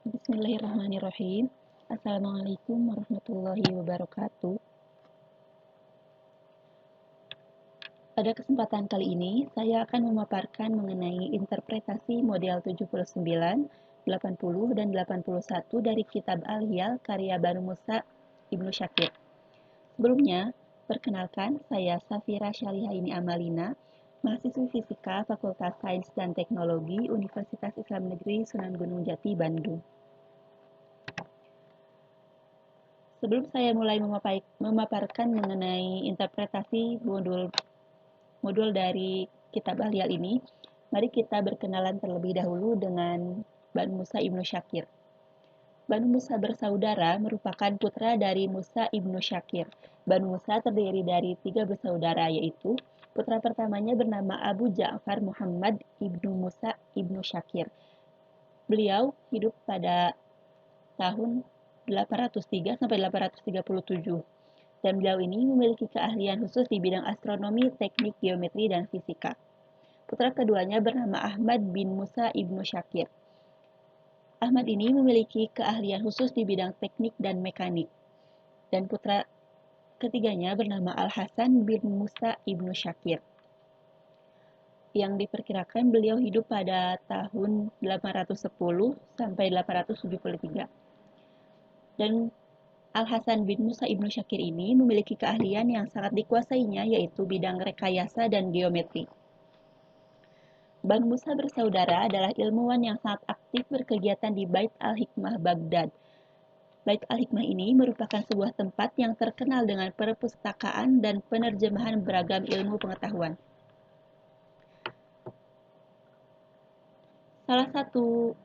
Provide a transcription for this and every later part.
Bismillahirrahmanirrahim. Assalamualaikum warahmatullahi wabarakatuh. Pada kesempatan kali ini, saya akan memaparkan mengenai interpretasi model 79, 80, dan 81 dari Kitab Al-Hiyal karya Banu Musa Ibnu Syakir. Sebelumnya, perkenalkan, saya Safira Syarihaini Amalina, mahasiswi Fisika Fakultas Sains dan Teknologi Universitas Islam Negeri Sunan Gunung Jati, Bandung. Sebelum saya mulai memaparkan mengenai interpretasi modul dari Kitab Al-Hiyal ini, mari kita berkenalan terlebih dahulu dengan Banu Musa Ibnu Syakir. Banu Musa bersaudara merupakan putra dari Musa Ibnu Syakir. Banu Musa terdiri dari 3 bersaudara, yaitu putra pertamanya bernama Abu Ja'far Muhammad Ibnu Musa Ibnu Syakir. Beliau hidup pada tahun 803 sampai 837. Dan beliau ini memiliki keahlian khusus di bidang astronomi, teknik, geometri, dan fisika. Putra keduanya bernama Ahmad bin Musa Ibnu Syakir. Ahmad ini memiliki keahlian khusus di bidang teknik dan mekanik. Dan putra ketiganya bernama Al-Hasan bin Musa Ibnu Syakir, yang diperkirakan beliau hidup pada tahun 810 sampai 873. Dan Al-Hasan bin Musa Ibnu Syakir ini memiliki keahlian yang sangat dikuasainya, yaitu bidang rekayasa dan geometri. Banu Musa bersaudara adalah ilmuwan yang sangat aktif berkegiatan di Bait Al-Hikmah, Baghdad. Bait Al-Hikmah ini merupakan sebuah tempat yang terkenal dengan perpustakaan dan penerjemahan beragam ilmu pengetahuan. Salah satu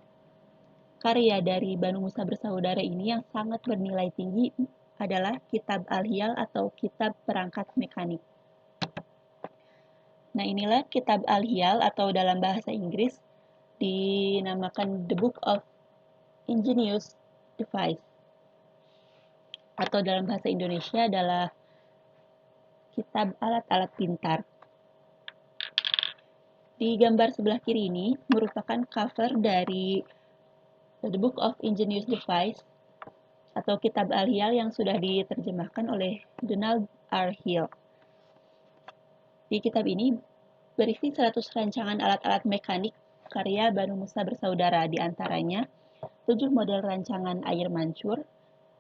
karya dari Banu Musa bersaudara ini yang sangat bernilai tinggi adalah Kitab Al-Hiyal atau Kitab Perangkat Mekanik. Nah, inilah Kitab Al-Hiyal atau dalam bahasa Inggris dinamakan The Book of Ingenious Device, atau dalam bahasa Indonesia adalah Kitab Alat-alat Pintar. Di gambar sebelah kiri ini merupakan cover dari The Book of Ingenious Device atau Kitab Al-Hiyal yang sudah diterjemahkan oleh Donald R. Hill. Di kitab ini berisi 100 rancangan alat-alat mekanik karya Banu Musa bersaudara, di antaranya 7 model rancangan air mancur,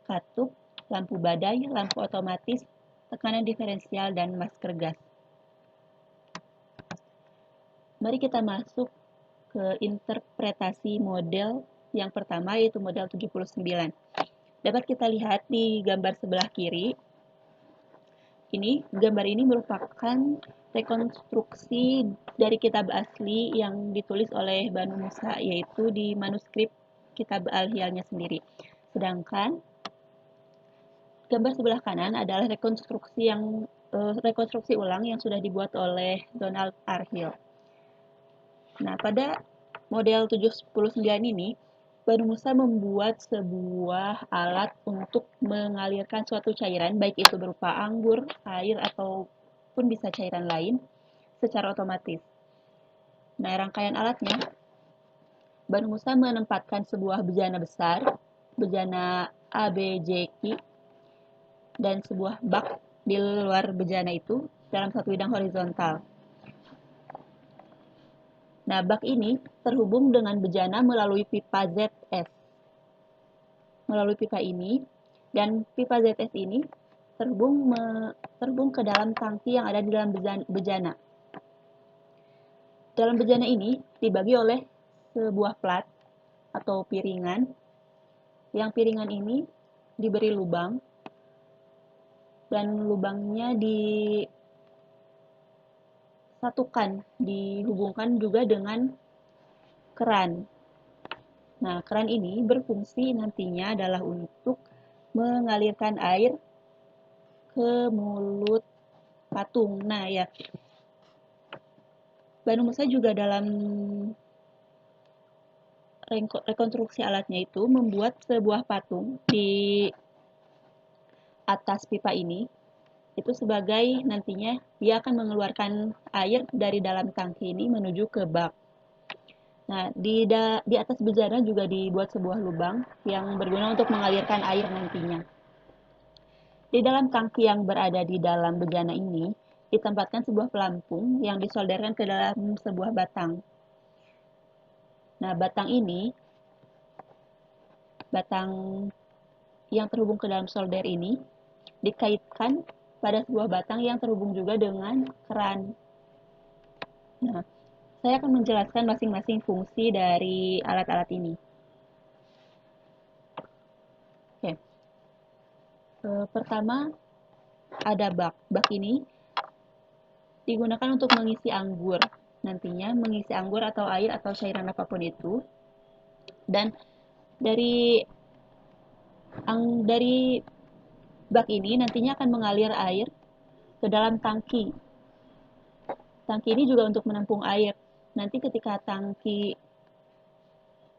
katup, lampu badai, lampu otomatis, tekanan diferensial, dan masker gas. Mari kita masuk ke interpretasi model yang pertama, yaitu model 79. Dapat kita lihat di gambar sebelah kiri, gambar ini merupakan rekonstruksi dari kitab asli yang ditulis oleh Banu Musa, yaitu di manuskrip Kitab Al-Hiyalnya sendiri. Sedangkan gambar sebelah kanan adalah rekonstruksi ulang yang sudah dibuat oleh Donald R. Hill. Nah, pada model 79 ini, Banu Musa membuat sebuah alat untuk mengalirkan suatu cairan, baik itu berupa anggur, air, ataupun bisa cairan lain, secara otomatis. Nah, rangkaian alatnya, Banu Musa menempatkan sebuah bejana besar, bejana ABJQ, dan sebuah bak di luar bejana itu dalam satu bidang horizontal. Nah, bak ini terhubung dengan bejana melalui pipa ZS. Melalui pipa ini, dan pipa ZS ini terhubung ke dalam tangki yang ada di dalam bejana. Dalam bejana ini dibagi oleh sebuah plat atau piringan, yang piringan ini diberi lubang, dan lubangnya dihubungkan juga dengan keran. Nah, keran ini berfungsi nantinya adalah untuk mengalirkan air ke mulut patung. Nah, ya, Banu Musa juga dalam rekonstruksi alatnya itu membuat sebuah patung di atas pipa ini, itu sebagai nantinya dia akan mengeluarkan air dari dalam tangki ini menuju ke bak. Nah, di atas bejana juga dibuat sebuah lubang yang berguna untuk mengalirkan air nantinya. Di dalam tangki yang berada di dalam bejana ini, ditempatkan sebuah pelampung yang disolderkan ke dalam sebuah batang. Nah, batang yang terhubung ke dalam solder ini, dikaitkan pada sebuah batang yang terhubung juga dengan keran. Nah, saya akan menjelaskan masing-masing fungsi dari alat-alat ini. Oke. Pertama, ada bak. Bak ini digunakan untuk mengisi anggur. Nantinya mengisi anggur atau air atau cairan apapun itu. Dan dari dari bak ini nantinya akan mengalir air ke dalam tangki. Tangki ini juga untuk menampung air. Nanti ketika tangki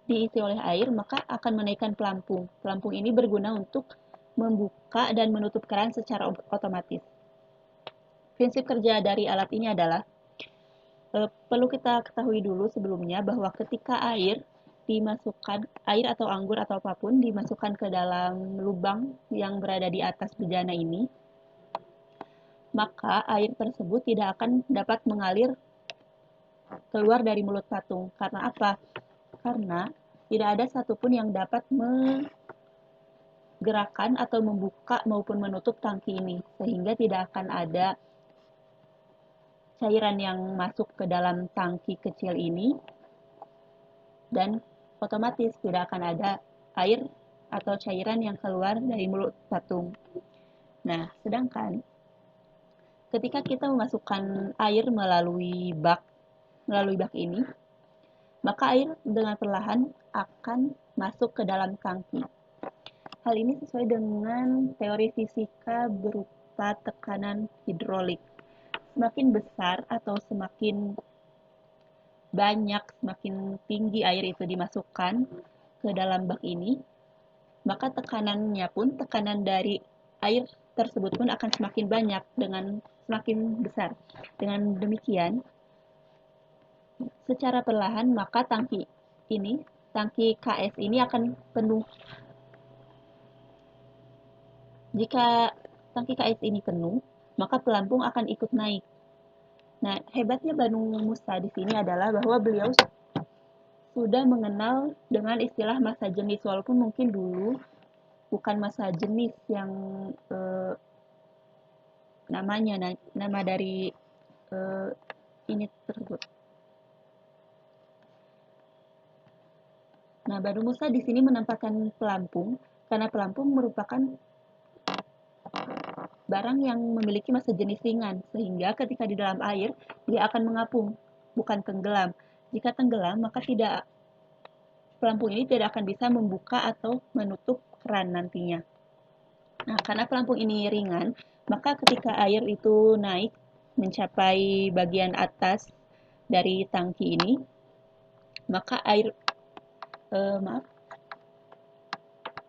diisi oleh air, maka akan menaikkan pelampung. Pelampung ini berguna untuk membuka dan menutup keran secara otomatis. Prinsip kerja dari alat ini adalah perlu kita ketahui dulu sebelumnya bahwa ketika air atau anggur atau apapun dimasukkan ke dalam lubang yang berada di atas bejana ini, maka air tersebut tidak akan dapat mengalir keluar dari mulut patung. Karena apa? Karena tidak ada satupun yang dapat menggerakkan atau membuka maupun menutup tangki ini, sehingga tidak akan ada cairan yang masuk ke dalam tangki kecil ini, dan otomatis tidak akan ada air atau cairan yang keluar dari mulut patung. Nah, sedangkan ketika kita memasukkan air melalui bak ini, maka air dengan perlahan akan masuk ke dalam tangki. Hal ini sesuai dengan teori fisika berupa tekanan hidrolik. Semakin besar atau semakin banyak, semakin tinggi air itu dimasukkan ke dalam bak ini, maka tekanan dari air tersebut pun akan semakin banyak dengan semakin besar. Dengan demikian, secara perlahan maka tangki KS ini akan penuh. Jika tangki KS ini penuh, maka pelampung akan ikut naik. Nah, hebatnya Banu Musa di sini adalah bahwa beliau sudah mengenal dengan istilah massa jenis, walaupun mungkin dulu bukan massa jenis yang nama dari ini tersebut. Nah, Banu Musa di sini menempatkan pelampung karena pelampung merupakan barang yang memiliki massa jenis ringan, sehingga ketika di dalam air dia akan mengapung, bukan tenggelam. Jika tenggelam, maka pelampung ini tidak akan bisa membuka atau menutup keran nantinya. Nah, karena pelampung ini ringan, maka ketika air itu naik mencapai bagian atas dari tangki ini, maka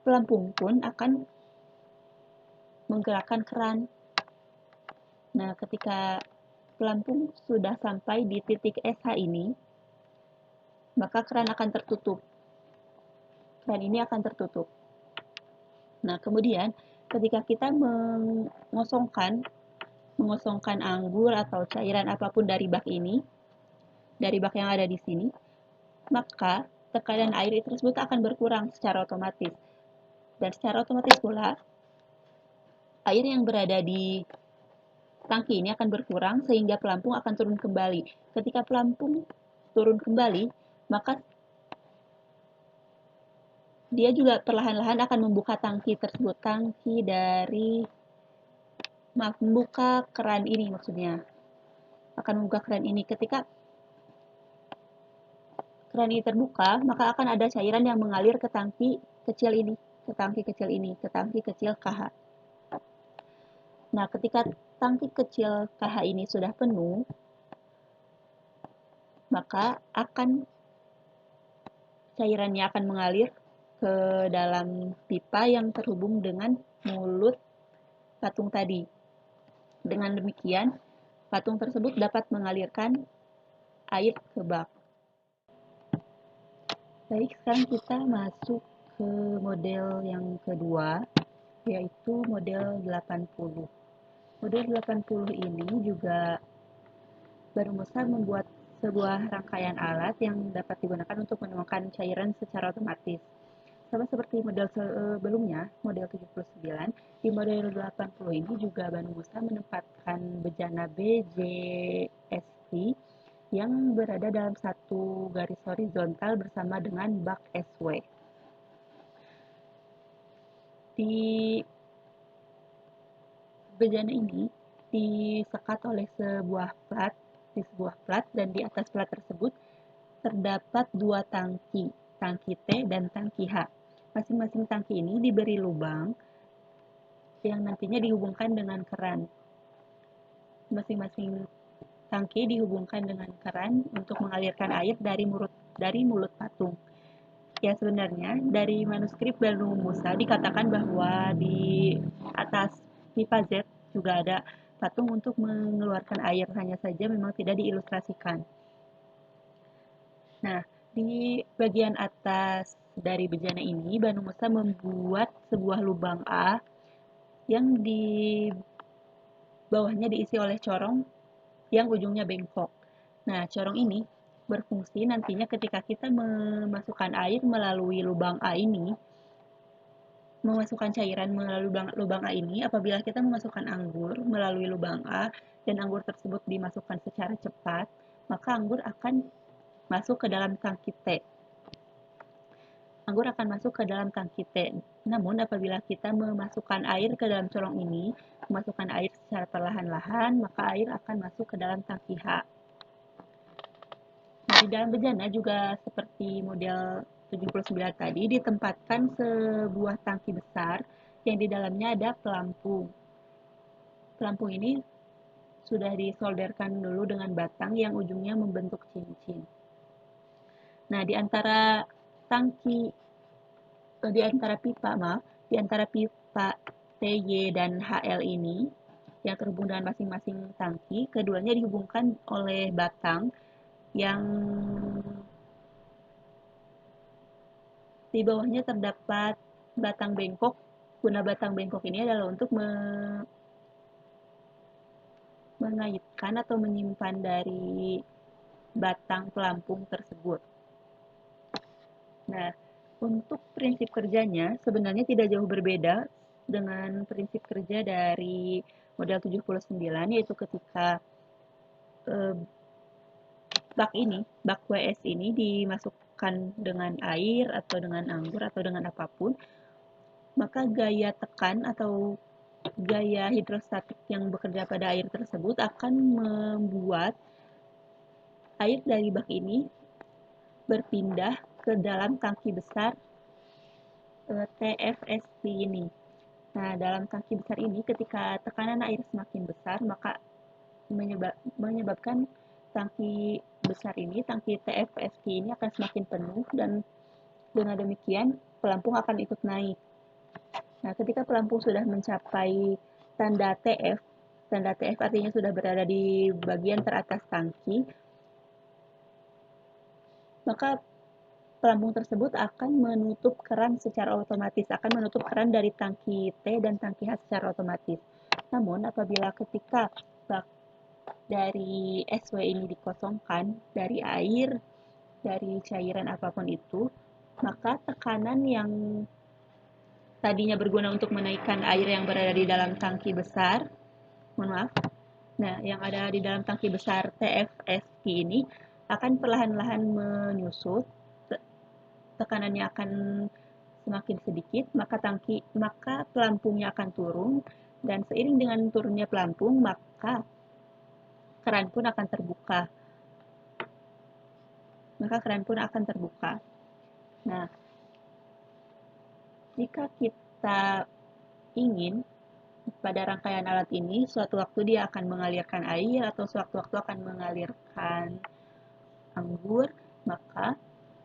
pelampung pun akan menggerakkan keran. Nah, ketika pelampung sudah sampai di titik SH ini, maka keran akan tertutup. Keran ini akan tertutup. Nah, kemudian ketika kita mengosongkan anggur atau cairan apapun dari bak ini, dari bak yang ada di sini, maka tekanan air tersebut akan berkurang secara otomatis. Dan secara otomatis pula, air yang berada di tangki ini akan berkurang sehingga pelampung akan turun kembali. Ketika pelampung turun kembali, maka dia juga perlahan-lahan akan membuka tangki tersebut, membuka keran ini maksudnya. Akan membuka keran ini. Ketika keran ini terbuka, maka akan ada cairan yang mengalir ke tangki kecil ini, ke tangki kecil KH. Nah, ketika tangki kecil KH ini sudah penuh, maka cairannya akan mengalir ke dalam pipa yang terhubung dengan mulut patung tadi. Dengan demikian, patung tersebut dapat mengalirkan air ke bak. Baik, sekarang kita masuk ke model yang kedua, yaitu model 80. Model 80 ini juga berusaha membuat sebuah rangkaian alat yang dapat digunakan untuk menuangkan cairan secara otomatis. Sama seperti model sebelumnya, model 79, di model 80 ini juga Bandung Musa menempatkan bejana BJST yang berada dalam satu garis horizontal bersama dengan bak SW. Di bejana ini disekat oleh sebuah plat dan di atas plat tersebut terdapat dua tangki, tangki T dan tangki H. Masing-masing tangki ini diberi lubang yang nantinya dihubungkan dengan keran. Masing-masing tangki dihubungkan dengan keran untuk mengalirkan air dari mulut patung. Ya, sebenarnya dari manuskrip Bandung Musa dikatakan bahwa di atas pipa Z juga ada patung untuk mengeluarkan air, hanya saja memang tidak diilustrasikan. Nah, di bagian atas dari bejana ini, Bandung Musa membuat sebuah lubang A yang di bawahnya diisi oleh corong yang ujungnya bengkok. Nah, corong ini berfungsi nantinya ketika kita memasukkan air melalui lubang A ini, memasukkan cairan melalui lubang A ini, apabila kita memasukkan anggur melalui lubang A dan anggur tersebut dimasukkan secara cepat, maka anggur akan masuk ke dalam tangki T. Anggur akan masuk ke dalam tangki T. Namun apabila kita memasukkan air ke dalam corong ini, memasukkan air secara perlahan-lahan, maka air akan masuk ke dalam tangki H. Nah, di dalam bejana juga seperti model 79 tadi, ditempatkan sebuah tangki besar yang di dalamnya ada pelampung. Pelampung ini sudah disolderkan dulu dengan batang yang ujungnya membentuk cincin. Nah, di antara pipa TY dan HL ini yang terhubung dengan masing-masing tangki, keduanya dihubungkan oleh batang yang di bawahnya terdapat batang bengkok. Guna batang bengkok ini adalah untuk mengaitkan atau menyimpan dari batang pelampung tersebut. Nah, untuk prinsip kerjanya sebenarnya tidak jauh berbeda dengan prinsip kerja dari model 79, yaitu ketika bak WS ini dimasukkan dengan air atau dengan anggur atau dengan apapun, maka gaya tekan atau gaya hidrostatik yang bekerja pada air tersebut akan membuat air dari bak ini berpindah ke dalam tangki besar TFST ini. Nah, dalam tangki besar ini ketika tekanan air semakin besar, maka menyebabkan tangki besar ini, tangki TFST ini akan semakin penuh dan dengan demikian pelampung akan ikut naik. Nah, ketika pelampung sudah mencapai tanda TF artinya sudah berada di bagian teratas tangki, maka pelampung tersebut akan menutup keran secara otomatis, akan menutup keran dari tangki T dan tangki H secara otomatis. Namun, apabila ketika bak dari SW ini dikosongkan dari air, dari cairan apapun itu, maka tekanan yang tadinya berguna untuk menaikkan air yang berada di dalam tangki besar, yang ada di dalam tangki besar TFSQ ini akan perlahan-lahan menyusut, tekanannya akan semakin sedikit, maka pelampungnya akan turun, dan seiring dengan turunnya pelampung, maka keran pun akan terbuka. Nah, jika kita ingin pada rangkaian alat ini, suatu waktu dia akan mengalirkan air atau suatu waktu akan mengalirkan anggur, maka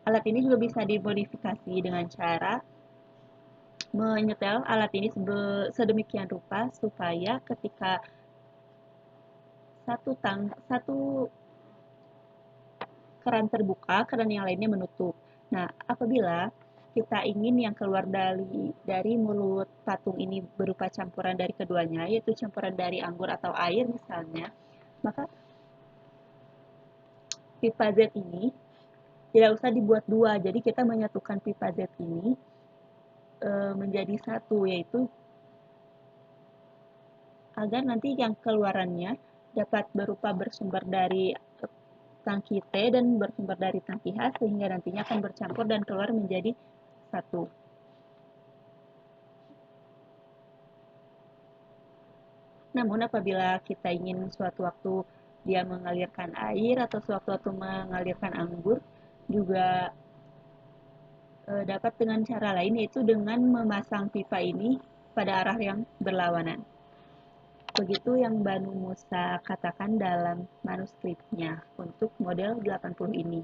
alat ini juga bisa dimodifikasi dengan cara menyetel alat ini sedemikian rupa supaya ketika satu keran terbuka, keran yang lainnya menutup. Nah, apabila kita ingin yang keluar dari mulut patung ini berupa campuran dari keduanya, yaitu campuran dari anggur atau air misalnya, maka pipa Z ini tidak usah dibuat dua. Jadi kita menyatukan pipa Z ini menjadi satu, yaitu agar nanti yang keluarannya dapat berupa bersumber dari tangki T dan bersumber dari tangki H, sehingga nantinya akan bercampur dan keluar menjadi satu. Namun apabila kita ingin suatu waktu dia mengalirkan air atau suatu waktu mengalirkan anggur, juga dapat dengan cara lain, yaitu dengan memasang pipa ini pada arah yang berlawanan. Begitu yang Banu Musa katakan dalam manuskripnya untuk model 80 ini.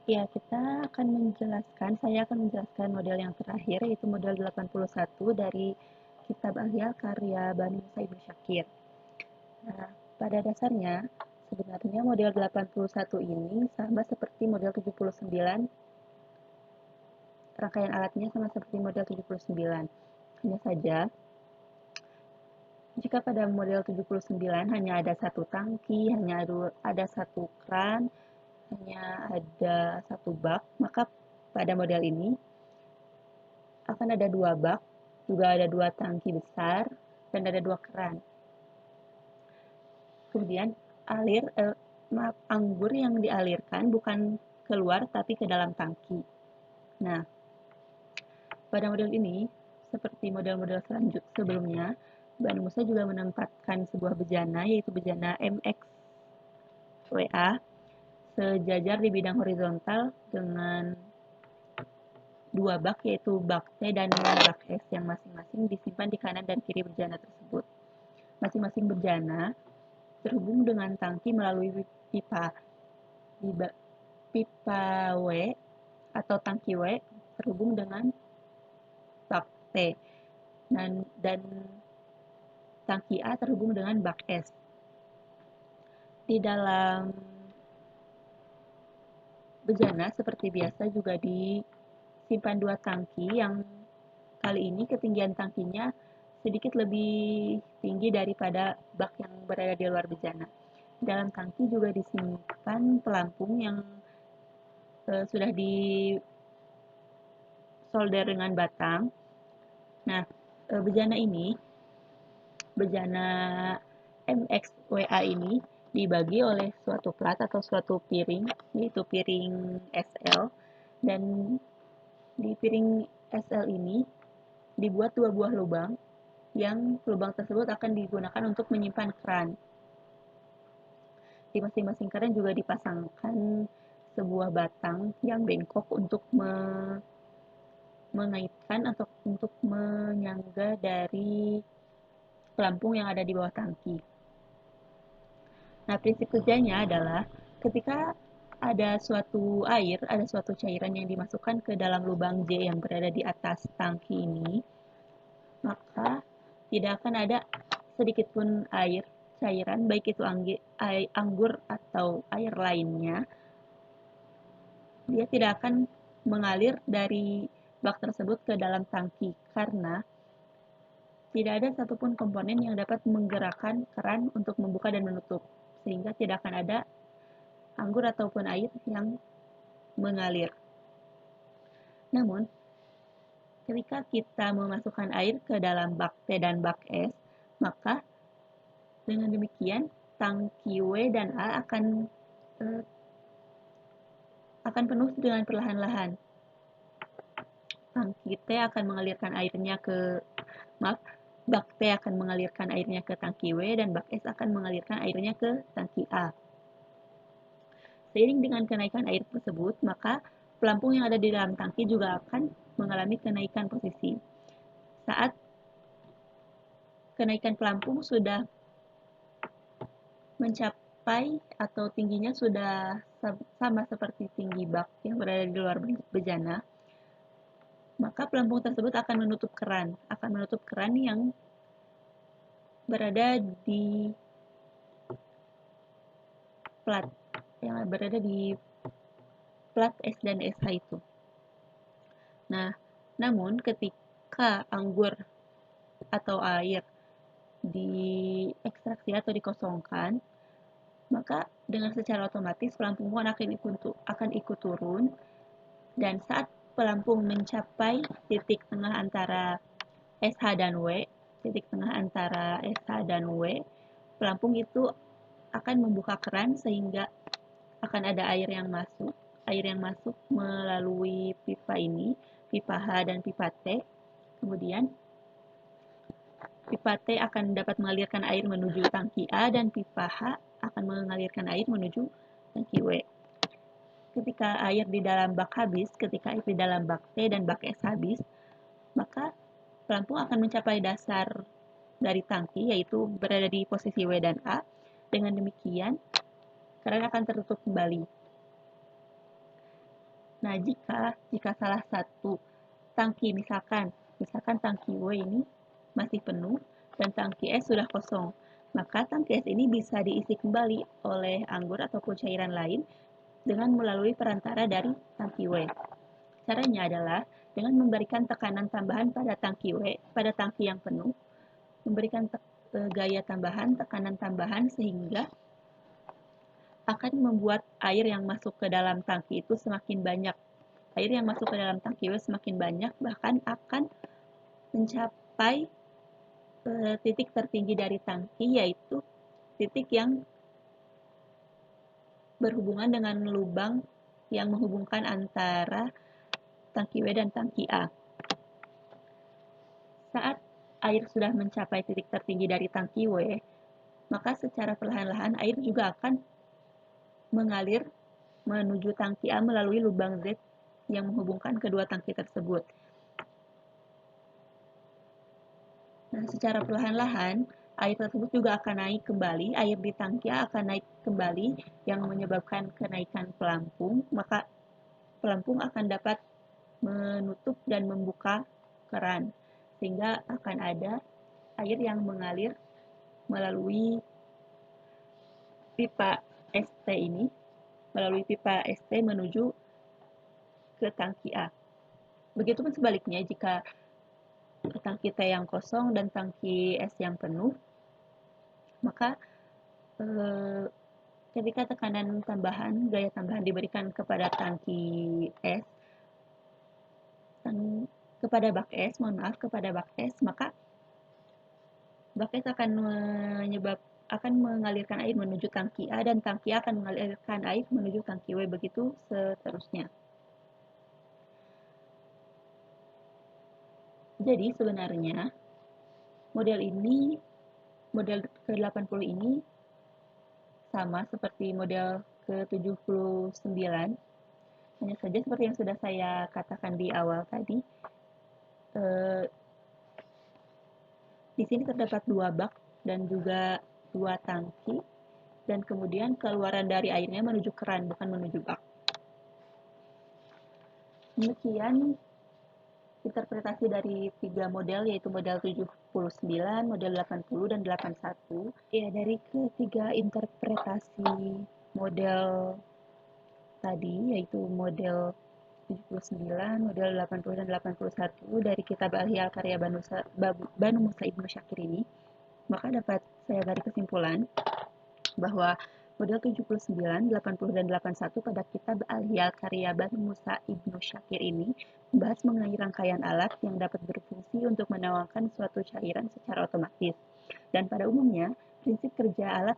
Ya, saya akan menjelaskan model yang terakhir, yaitu model 81 dari Kitab Ahyal karya Banu Musa Ibnu Syakir. Nah, pada dasarnya, sebenarnya model 81 ini sama seperti model 79, rangkaian alatnya sama seperti model 79. Hanya saja, jika pada model 79 hanya ada satu tangki, hanya ada satu kran, hanya ada satu bak, maka pada model ini akan ada dua bak, juga ada dua tangki besar, dan ada dua keran. Kemudian anggur yang dialirkan bukan keluar tapi ke dalam tangki. Nah, pada model ini, seperti model-model sebelumnya, Banu Musa juga menempatkan sebuah bejana, yaitu bejana MXWA, sejajar di bidang horizontal dengan dua bak, yaitu bak T dan bak S, yang masing-masing disimpan di kanan dan kiri bejana tersebut. Masing-masing bejana terhubung dengan tangki melalui pipa. Pipa W atau tangki W terhubung dengan bak T, dan tangki A terhubung dengan bak S. Di dalam bejana seperti biasa juga disimpan dua tangki, yang kali ini ketinggian tangkinya sedikit lebih tinggi daripada bak yang berada di luar bejana. Di dalam tangki juga disimpan pelampung yang sudah disolder dengan batang. Nah, bejana MXWA ini dibagi oleh suatu plat atau suatu piring, yaitu piring SL, dan di piring SL ini dibuat dua buah lubang, yang lubang tersebut akan digunakan untuk menyimpan keran. Di masing-masing keran juga dipasangkan sebuah batang yang bengkok untuk mengaitkan atau untuk menyangga dari pelampung yang ada di bawah tangki. Nah, prinsip kerjanya adalah ketika ada suatu cairan yang dimasukkan ke dalam lubang J yang berada di atas tangki ini, maka tidak akan ada sedikit pun cairan, baik itu anggur atau air lainnya, dia tidak akan mengalir dari bak tersebut ke dalam tangki, karena tidak ada satupun komponen yang dapat menggerakkan keran untuk membuka dan menutup, sehingga tidak akan ada anggur ataupun air yang mengalir. Namun, ketika kita memasukkan air ke dalam bak T dan bak S, maka dengan demikian tangki W dan A akan penuh dengan perlahan-lahan. Tangki T akan mengalirkan airnya bak T akan mengalirkan airnya ke tangki W, dan bak S akan mengalirkan airnya ke tangki A. Seiring dengan kenaikan air tersebut, maka pelampung yang ada di dalam tangki juga akan mengalami kenaikan posisi. Saat kenaikan pelampung sudah mencapai atau tingginya sudah sama seperti tinggi bak yang berada di luar bejana, maka pelampung tersebut akan menutup keran yang berada di plat S dan SH itu. Nah, namun ketika anggur atau air diekstraksi atau dikosongkan, maka dengan secara otomatis pelampung pun akan ikut turun, dan saat pelampung mencapai titik tengah antara SH dan W, pelampung itu akan membuka keran sehingga akan ada air yang masuk melalui pipa ini, pipa H dan pipa T. Kemudian pipa T akan dapat mengalirkan air menuju tangki A dan pipa H akan mengalirkan air menuju tangki W. Ketika air di dalam bak T dan bak S habis, maka pelampung akan mencapai dasar dari tangki, yaitu berada di posisi W dan A. Dengan demikian, keran akan tertutup kembali. Nah, jika salah satu tangki, misalkan tangki W ini masih penuh dan tangki S sudah kosong, maka tangki S ini bisa diisi kembali oleh anggur ataupun cairan lain dengan melalui perantara dari tangki W. Caranya adalah dengan memberikan tekanan tambahan pada tangki yang penuh, memberikan tekanan tambahan sehingga akan membuat air yang masuk ke dalam tangki itu semakin banyak. Air yang masuk ke dalam tangki W semakin banyak, bahkan akan mencapai titik tertinggi dari tangki, yaitu titik yang berhubungan dengan lubang yang menghubungkan antara tangki W dan tangki A. Saat air sudah mencapai titik tertinggi dari tangki W, maka secara perlahan-lahan air juga akan mengalir menuju tangki A melalui lubang Z yang menghubungkan kedua tangki tersebut. Nah, secara perlahan-lahan air tersebut juga akan naik kembali, air di tangki A akan naik kembali yang menyebabkan kenaikan pelampung, maka pelampung akan dapat menutup dan membuka keran, sehingga akan ada air yang mengalir melalui pipa ST menuju ke tangki A. Begitupun sebaliknya, jika tangki T yang kosong dan tangki S yang penuh, maka ketika gaya tambahan diberikan kepada tangki S, kepada bak S, maka bak S akan mengalirkan air menuju tangki A dan tangki A akan mengalirkan air menuju tangki W, begitu seterusnya. Jadi sebenarnya model ke-80 ini sama seperti model ke-79. Hanya saja seperti yang sudah saya katakan di awal tadi, di sini terdapat 2 bak dan juga 2 tangki, dan kemudian keluaran dari airnya menuju keran, bukan menuju bak. Demikian interpretasi dari 3 model, yaitu model 79, model 80, dan 81. Ya, dari ketiga interpretasi model tadi, yaitu model 79, model 80, dan 81 dari kitab Al-Hiyal karya Banu Musa Ibnu Syakir ini, maka dapat saya tarik kesimpulan bahwa model 79, 80, dan 81 pada kitab Al-Hiyal karya Banu Musa Ibnu Syakir ini membahas mengenai rangkaian alat yang dapat berfungsi untuk menuangkan suatu cairan secara otomatis. Dan pada umumnya, prinsip kerja alat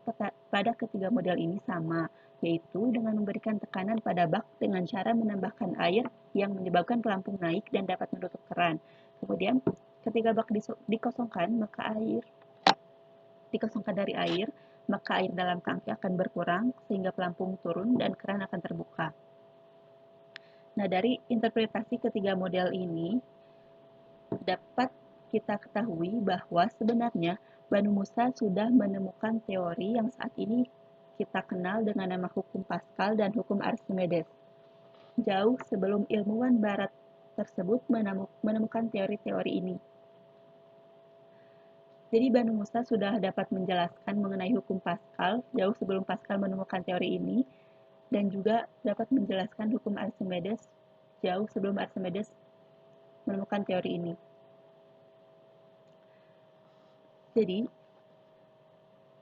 pada ketiga model ini sama, yaitu dengan memberikan tekanan pada bak dengan cara menambahkan air yang menyebabkan pelampung naik dan dapat menutup keran. Kemudian, ketika bak dikosongkan dari air, maka air dalam tangki akan berkurang sehingga pelampung turun dan keran akan terbuka. Nah, dari interpretasi ketiga model ini dapat kita ketahui bahwa sebenarnya Banu Musa sudah menemukan teori yang saat ini kita kenal dengan nama hukum Pascal dan hukum Archimedes, jauh sebelum ilmuwan barat tersebut menemukan teori-teori ini. Jadi Banu Musa sudah dapat menjelaskan mengenai hukum Pascal jauh sebelum Pascal menemukan teori ini, dan juga dapat menjelaskan hukum Archimedes jauh sebelum Archimedes menemukan teori ini. Jadi,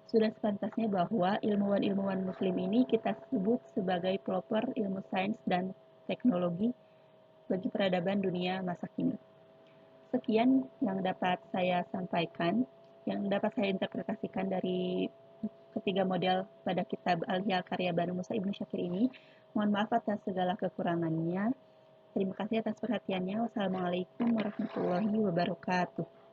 sudah sepantasnya bahwa ilmuwan-ilmuwan muslim ini kita sebut sebagai pelopor ilmu sains dan teknologi bagi peradaban dunia masa kini. Sekian yang dapat saya sampaikan, yang dapat saya interpretasikan dari ketiga model pada kitab Al-Hiyal karya Banu Musa Ibnu Syakir ini. Mohon maaf atas segala kekurangannya. Terima kasih atas perhatiannya. Wassalamualaikum warahmatullahi wabarakatuh.